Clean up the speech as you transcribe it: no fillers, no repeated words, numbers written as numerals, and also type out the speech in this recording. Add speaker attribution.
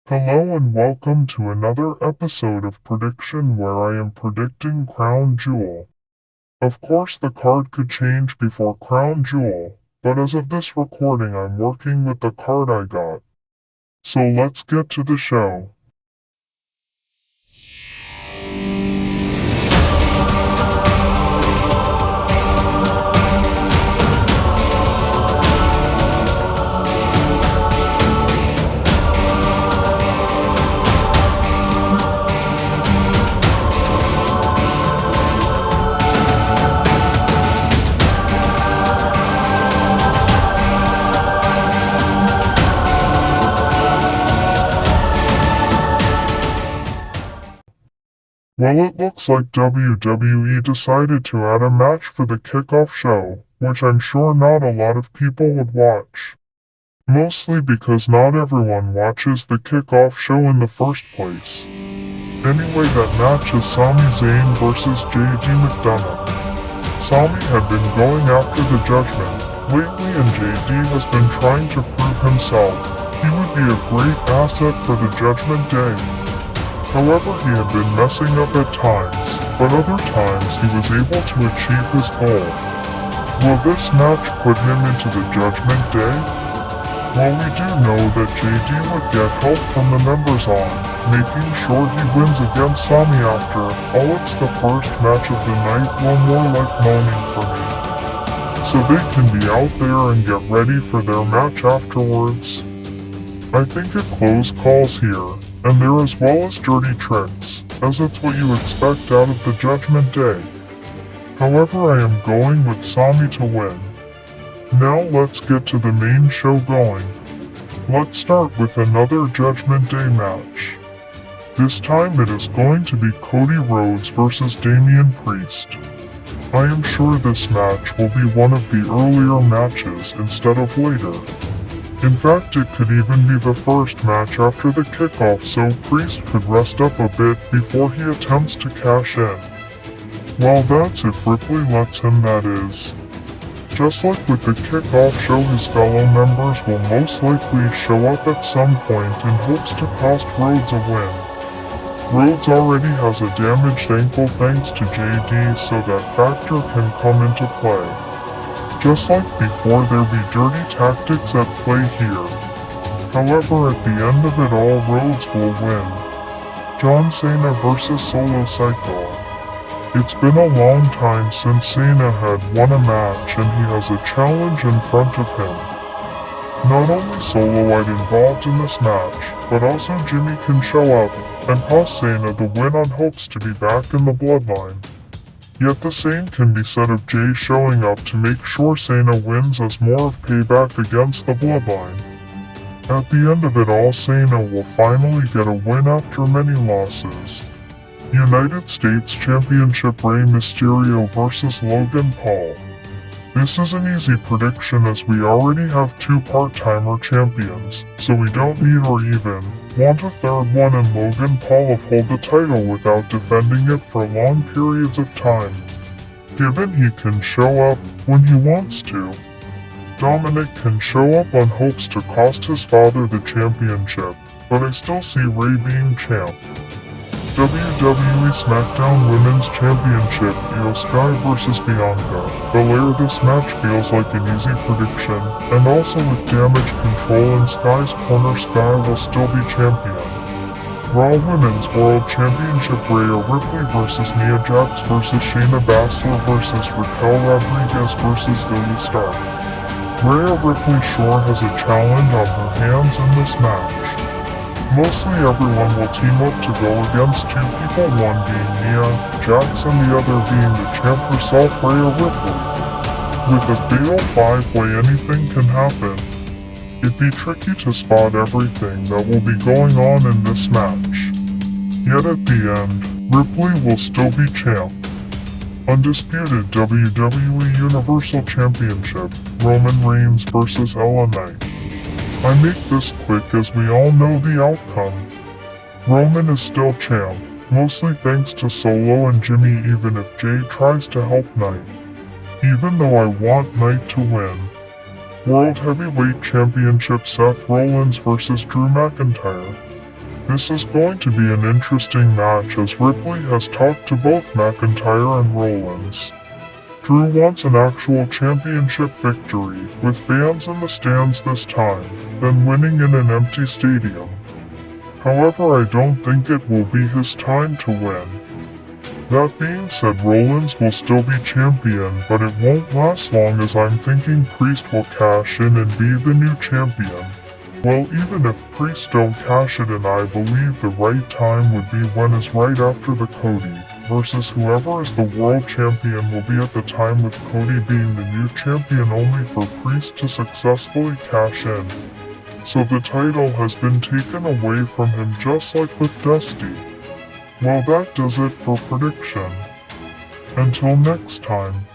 Speaker 1: Hello and welcome to another episode of Prediction where I am predicting Crown Jewel. Of course the card could change before Crown Jewel, but as of this recording I'm working with the card I got. So let's get to the show. Well, it looks like WWE decided to add a match for the kickoff show, which I'm sure not a lot of people would watch. Mostly because not everyone watches the kickoff show in the first place. Anyway, that match is Sami Zayn vs JD McDonagh. Sami had been going after the Judgment lately and JD has been trying to prove himself. He would be a great asset for the Judgment Day. However, he had been messing up at times, but other times he was able to achieve his goal. Will this match put him into the Judgment Day? Well, we do know that JD would get help from the members on, making sure he wins against Sami after all. It's the first match of the night, well, more like moaning for me. So they can be out there and get ready for their match afterwards. I think it close calls here, and there as well as dirty tricks, as it's what you expect out of the Judgment Day. However, I am going with Sami to win. Now let's get to the main show going. Let's start with another Judgment Day match. This time it is going to be Cody Rhodes vs Damian Priest. I am sure this match will be one of the earlier matches instead of later. In fact, it could even be the first match after the kickoff so Priest could rest up a bit before he attempts to cash in. Well, that's if Ripley lets him, that is. Just like with the kickoff show, his fellow members will most likely show up at some point in hopes to cost Rhodes a win. Rhodes already has a damaged ankle thanks to JD, so that factor can come into play. Just like before, there be dirty tactics at play here. However, at the end of it all, Rhodes will win. John Cena vs Solo Sikoa. It's been a long time since Cena had won a match and he has a challenge in front of him. Not only Soloite involved in this match, but also Jimmy can show up and cost Cena the win on hopes to be back in the bloodline. Yet the same can be said of Jay showing up to make sure Cena wins as more of payback against the bloodline. At the end of it all, Cena will finally get a win after many losses. United States Championship, Rey Mysterio vs Logan Paul. This is an easy prediction as we already have two part-timer champions, so we don't need or even want a third one, and Logan Paul hold the title without defending it for long periods of time, given he can show up when he wants to. Dominic can show up on hopes to cost his father the championship, but I still see Rey being champ. WWE SmackDown Women's Championship, Io Sky vs Bianca. Belair, this match feels like an easy prediction, and also with Damage Control in Sky's corner, Sky will still be champion. Raw Women's World Championship, Rhea Ripley vs Nia Jax vs Shayna Baszler vs Raquel Rodriguez vs Zoe Stark. Rhea Ripley sure has a challenge on her hands in this match. Mostly everyone will team up to go against two people, one being Nia Jax and the other being the champ herself, Rhea Ripley. With a fatal 5-way, anything can happen. It'd be tricky to spot everything that will be going on in this match. Yet at the end, Ripley will still be champ. Undisputed WWE Universal Championship, Roman Reigns vs LA Knight. I make this quick as we all know the outcome. Roman is still champ, mostly thanks to Solo and Jimmy, even if Jay tries to help Knight. Even though I want Knight to win. World Heavyweight Championship, Seth Rollins vs Drew McIntyre. This is going to be an interesting match as Ripley has talked to both McIntyre and Rollins. Drew wants an actual championship victory, with fans in the stands this time, than winning in an empty stadium. However, I don't think it will be his time to win. That being said, Rollins will still be champion, but it won't last long as I'm thinking Priest will cash in and be the new champion. Well, even if Priest don't cash it in, I believe the right time would be when is right after the Cody versus whoever is the world champion will be at the time, with Cody being the new champion only for Priest to successfully cash in. So the title has been taken away from him, just like with Dusty. Well, that does it for prediction. Until next time.